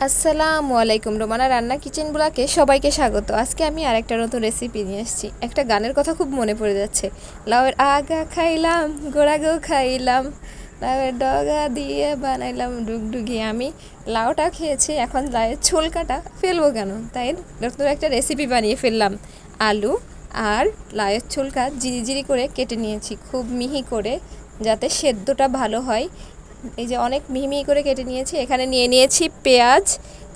আসসালামু আলাইকুম, রোমানা রান্না কিচেন ব্লগে সবাইকে স্বাগত। আজকে আমি আরেকটা নতুন রেসিপি নিয়ে এসেছি। একটা গানের কথা খুব মনে পড়ে যাচ্ছে। লাউয়ের আগা খাইলাম, গোড়াগো খাইলাম, লাউয়ের ডগা দিয়ে বানাইলাম ডুগডুগি। আমি লাউটা খেয়েছি, এখন লাউয়ের ছোলকাটা ফেলবো কেন, তাই নতুন একটা রেসিপি বানিয়ে ফেললাম। আলু আর লাউয়ের ছোলকা জিরি জিরি করে কেটে নিয়েছি, খুব মিহি করে, যাতে সেদ্ধটা ভালো হয়। এই যে অনেক মিহি মিহি করে কেটে নিয়েছি। এখানে নিয়ে নিয়েছি পেঁয়াজ,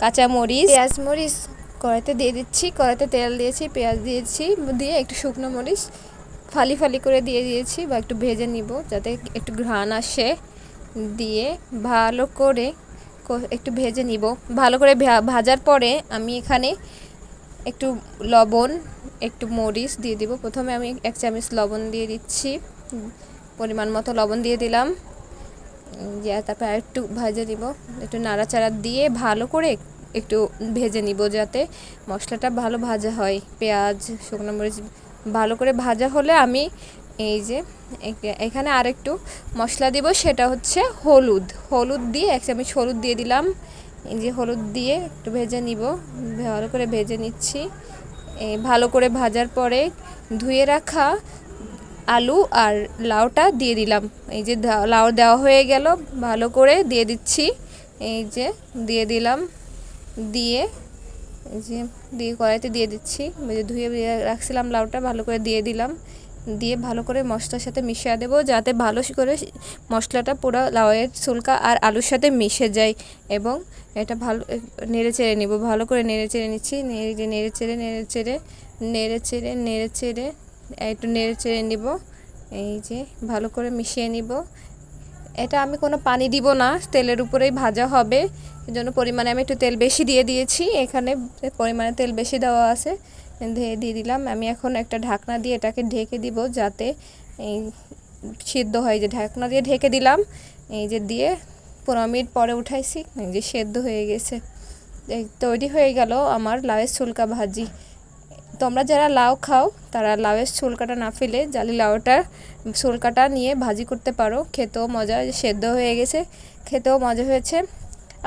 কাঁচামরিচ, মরিচ কড়াইতে দিয়ে দিচ্ছি। কড়াইতে তেল দিয়েছি, পেঁয়াজ দিয়েছি, দিয়ে একটু শুকনো মরিচ ফালি ফালি করে দিয়ে দিয়েছি, বা একটু ভেজে নিব যাতে একটু ঘ্রাণ আসে। দিয়ে ভালো করে একটু ভেজে নিব। ভালো করে ভাজার পরে আমি এখানে একটু লবণ, একটু মরিচ দিয়ে দিব। প্রথমে আমি 1 চামচ লবণ দিয়ে দিচ্ছি, পরিমাণ মতো লবণ দিয়ে দিলাম। তারপর একটু ভেজে নিব, একটু নাড়াচাড়া দিয়ে ভালো করে একটু ভেজে নিব যাতে মশলাটা ভালো ভাজা হয়। পেঁয়াজ, শুকনো মরিচ ভালো করে ভাজা হলে আমি এই যে এখানে আরেকটু মশলা দিব, সেটা হচ্ছে হলুদ দিয়ে 1 চামচ হলুদ দিয়ে দিলাম। এই যে হলুদ দিয়ে একটু ভেজে নিব, ভালো করে ভেজে নিচ্ছি। ভালো করে ভাজার পরে ধুয়ে রাখা আলু আর লাউটা দিয়ে দিলাম। এই যে লাউ দেওয়া হয়ে গেল, ভালো করে দিয়ে দিচ্ছি। এই যে দিয়ে দিলাম, দিয়ে এই যে কড়াইতে দিয়ে দিচ্ছি। ধুয়ে রাখছিলাম লাউটা, ভালো করে দিয়ে দিলাম। দিয়ে ভালো করে মশলার সাথে মিশিয়ে দেবো, যাতে ভালো করে মশলাটা পুরো লাউয়ের ছোলকা আর আলুর সাথে মিশে যায়। এবং এটা ভালো নেড়ে চেড়ে নিব, ভালো করে নেড়ে চেড়ে নিচ্ছি। নেড়ে চেড়ে একটু নেড়ে চেড়ে নিব। এই যে ভালো করে মিশিয়ে নিব। এটা আমি কোনো পানি দিব না, তেলের উপরেই ভাজা হবে, এজন্য পরিমাণে আমি একটু তেল বেশি দিয়ে দিয়েছি। এখানে পরিমাণে তেল বেশি দেওয়া আছে, দিয়ে দিলাম। আমি এখন একটা ঢাকনা দিয়ে এটাকে ঢেকে দিব, যাতে এই সিদ্ধ হয়। যে ঢাকনা দিয়ে ঢেকে দিলাম, এই যে দিয়ে 15 মিনিট পরে উঠাইছি, এই যে সেদ্ধ হয়ে গেছে। তৈরি হয়ে গেল আমার লাউয়ের ছোলকা ভাজি। তোমরা যারা লাউ খাও তারা লাউয়ের ছোলকাটা না ফেলে জালি লাউটার ছোলকাটা নিয়ে ভাজি করতে পারো, খেতেও মজা। সেদ্ধ হয়ে গেছে, খেতেও মজা হয়েছে।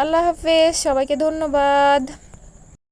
আল্লাহ হাফেজ, সবাইকে ধন্যবাদ।